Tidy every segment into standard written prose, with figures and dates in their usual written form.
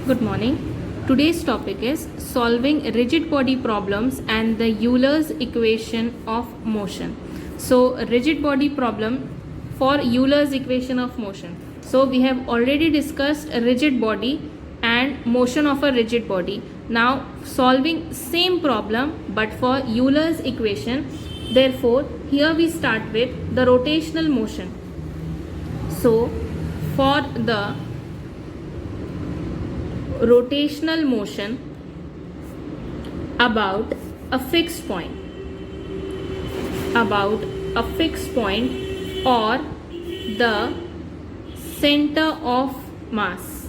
Good morning. Today's topic is solving rigid body problems and the Euler's equation of motion. So, rigid body problem for Euler's equation of motion. So, we have already discussed a rigid body and motion of a rigid body. Now, solving same problem but for Euler's equation. Therefore, here we start with the rotational motion. So, for the rotational motion about a fixed point or the center of mass,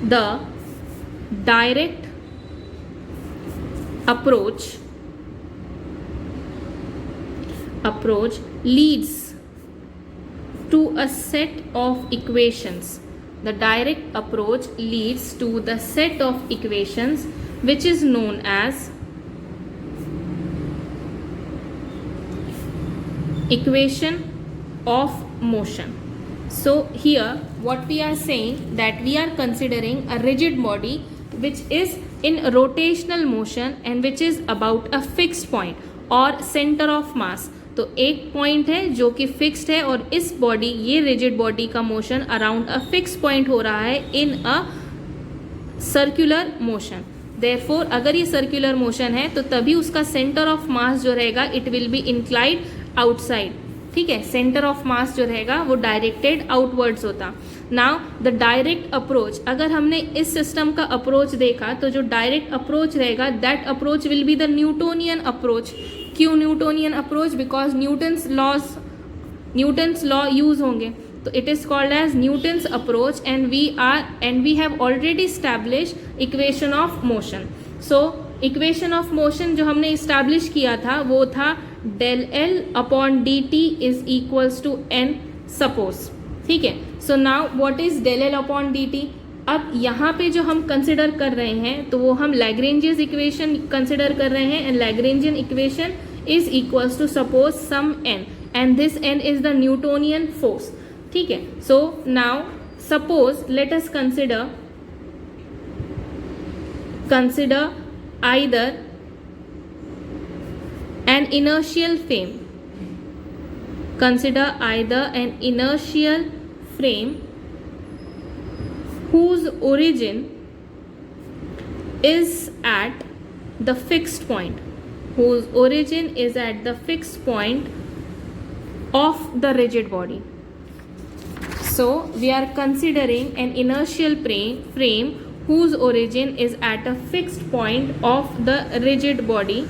the direct approach leads to a set of equations. The direct approach leads to the set of equations which is known as equation of motion. So here what we are saying that we are considering a rigid body which is in rotational motion and which is about a fixed point or center of mass. तो एक point है जो कि fixed है और इस body ये rigid body का motion around a fix point हो रहा है इन अ सर्कुलर मोशन. देयरफॉर अगर ये सर्कुलर मोशन है तो तभी उसका सेंटर ऑफ मास जो रहेगा it will be inclined outside. ठीक है, सेंटर ऑफ मास जो रहेगा वो डायरेक्टेड आउटवर्ड्स होता. नाउ द डायरेक्ट अप्रोच, अगर हमने इस सिस्टम का अप्रोच देखा तो जो डायरेक्ट अप्रोच रहेगा that approach will be the Newtonian approach. क्यों Newtonian approach? Because Newton's law use होंगे. तो it is called as Newton's approach and we have already establish equation of motion. So equation of motion जो हमने establish किया था वो था del L upon dt is equals to n suppose. ठीक है, so now what is del L upon dt? अब यहाँ पे जो हम कंसिडर कर रहे हैं तो वो हम लैग्रेंजियस इक्वेशन कंसिडर कर रहे हैं and Lagrangian equation is equals to suppose some n and this n is the Newtonian force. ठीक है, so now suppose let us consider either an inertial frame. Consider either an inertial frame whose origin is at the fixed point, of the rigid body. So we are considering an inertial frame whose origin is at a fixed point of the rigid body,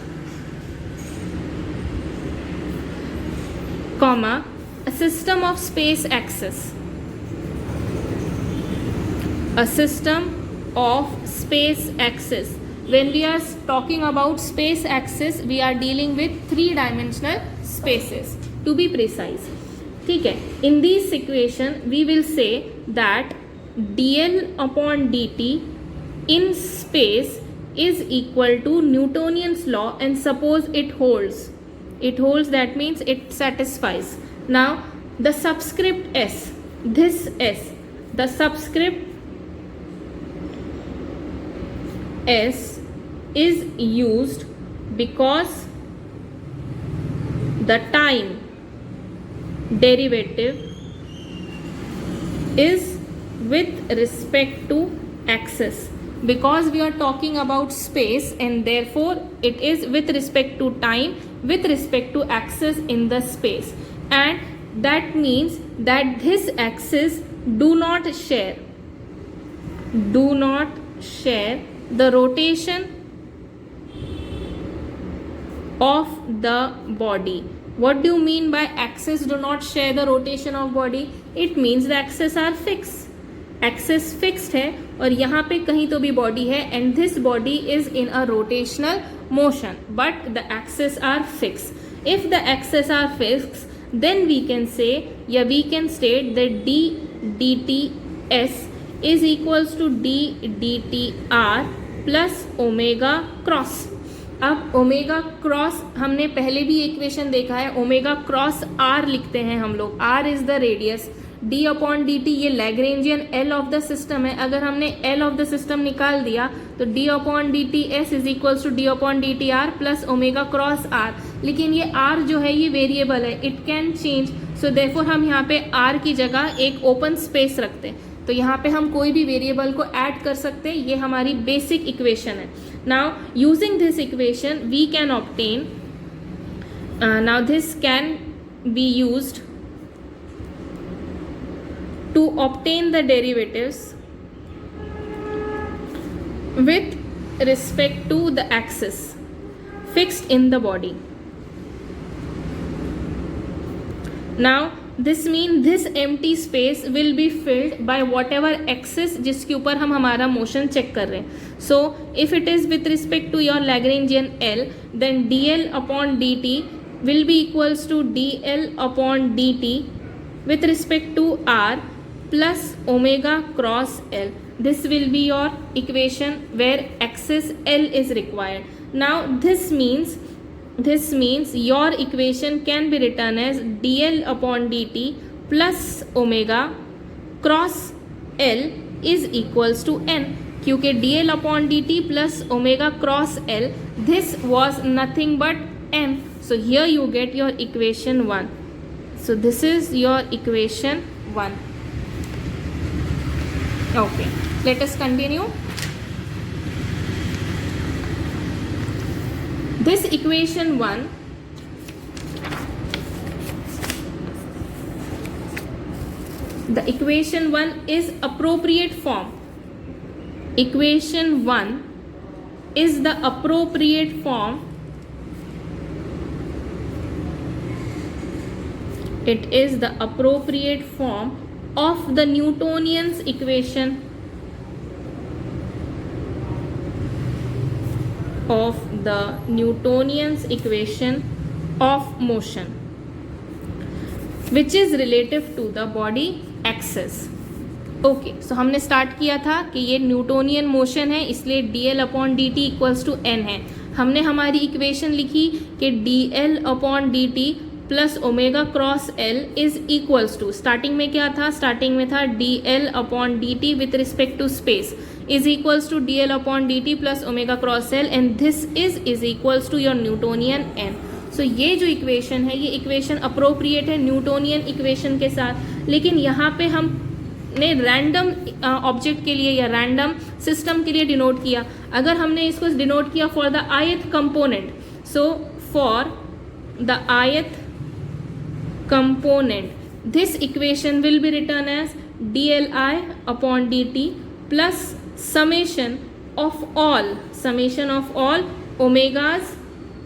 comma, a system of space axis. A system of space axis. When we are talking about space axis, we are dealing with three-dimensional spaces, to be precise. ठीक है, in this equation we will say that dl upon dt in space is equal to Newtonian's law and suppose it holds. It holds, that means it satisfies. Now the subscript s, this s, the subscript s is used because the time derivative is with respect to axis. Because we are talking about space and therefore it is with respect to time, with respect to axis in the space, and that means that this axis do not share the rotation of the body. What do you mean by axis do not share the rotation of body? It means the axis are fixed. Axes fixed है और यहाँ पे कहीं तो भी body है and this body is in a rotational motion but the axes are fix. If the axes are fix then we can say या we can state that d dt s is equals to d dt r plus omega cross. अब omega cross हमने पहले भी equation देखा है, omega cross r लिखते हैं हम लोग. r is the radius d upon d t ये Lagrangian L of the system है, अगर हमने L ऑफ द सिस्टम निकाल दिया तो d upon d t s is equals to d upon d t r plus omega cross r. लेकिन ये r जो है ये वेरिएबल है, it can change, so therefore हम यहाँ पे r की जगह एक ओपन स्पेस रखते हैं, तो यहाँ पे हम कोई भी वेरिएबल को ऐड कर सकते हैं। ये हमारी बेसिक इक्वेशन है। Now using this equation we can obtain, now this can be used to obtain the derivatives with respect to the axis fixed in the body. Now this means this empty space will be filled by whatever axis जिसके ऊपर हम हमारा motion check कर रहे हैं. So if it is with respect to your Lagrangian L, then dl upon dt will be equals to dl upon dt with respect to r plus omega cross L. This will be your equation where axis L is required. Now this means your equation can be written as dl upon dt plus omega cross L is equals to n. क्योंकि dl upon dt plus omega cross L, this was nothing but n. So here you get your equation 1. So this is your equation 1. Okay, let us continue. This equation 1 the equation 1 is appropriate form. Equation 1 is the appropriate form. It is the appropriate form of the Newtonian's equation of motion, which is relative to the body axis. Okay, so हमने start किया था कि ये Newtonian motion है, इसलिए dl upon d t equals to n है. हमने हमारी इक्वेशन लिखी कि dl upon d t plus omega cross l is equals to, starting में क्या था, स्टार्टिंग में था dl upon d t with respect to space is equals to dl upon d t plus omega cross l, and this is equals to your Newtonian n. So ये जो equation है ये equation appropriate है Newtonian equation के साथ. लेकिन यहाँ पे हमने रैंडम ऑब्जेक्ट के लिए या रैंडम सिस्टम के लिए डिनोट किया. अगर हमने इसको डिनोट किया for the ith component, so for the ith component, this equation will be written as dli upon dt plus summation of all omegas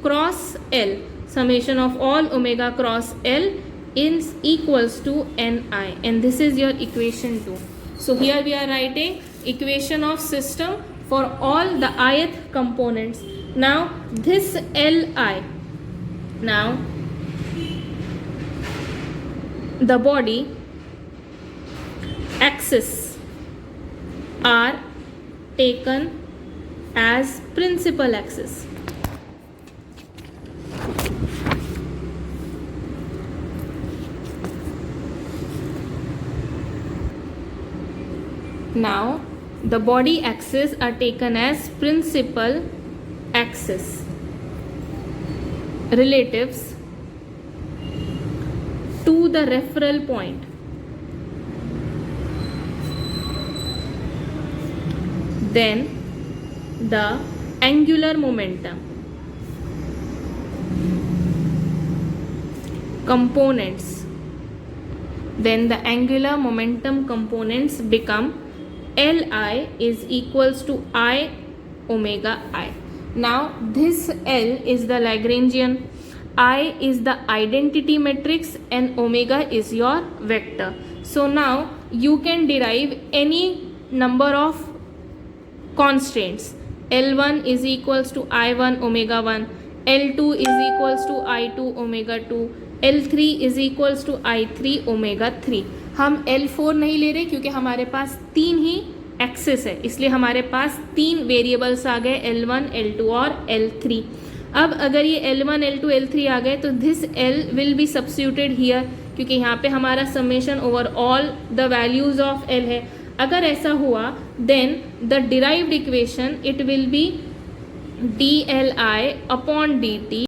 cross L, summation of all omega cross L is equals to ni, and this is your equation 2. So here we are writing equation of system for all the ith components. Now this li, now the body axis are taken as principal axis. Now the body axis are taken as principal axis. Relatives to the referral point. Then the angular momentum components, then the angular momentum components become Li is equals to I omega I. Now this L is the Lagrangian, I is the identity matrix, and omega is your vector. So now you can derive any number of constraints. L1 is equals to I1 omega 1, L2 is equals to I2 omega 2, L3 is equals to I3 omega 3. हम L4 नहीं ले रहे क्योंकि हमारे पास 3 ही access है, इसलिए हमारे पास 3 variables आ गए L1, L2 और L3. अब अगर ये L1, L2, L3 आ गए तो this L will be substituted here. क्योंकि यहाँ पे हमारा summation over all the values of l है। अगर ऐसा हुआ then the derived equation it will be d l i upon d T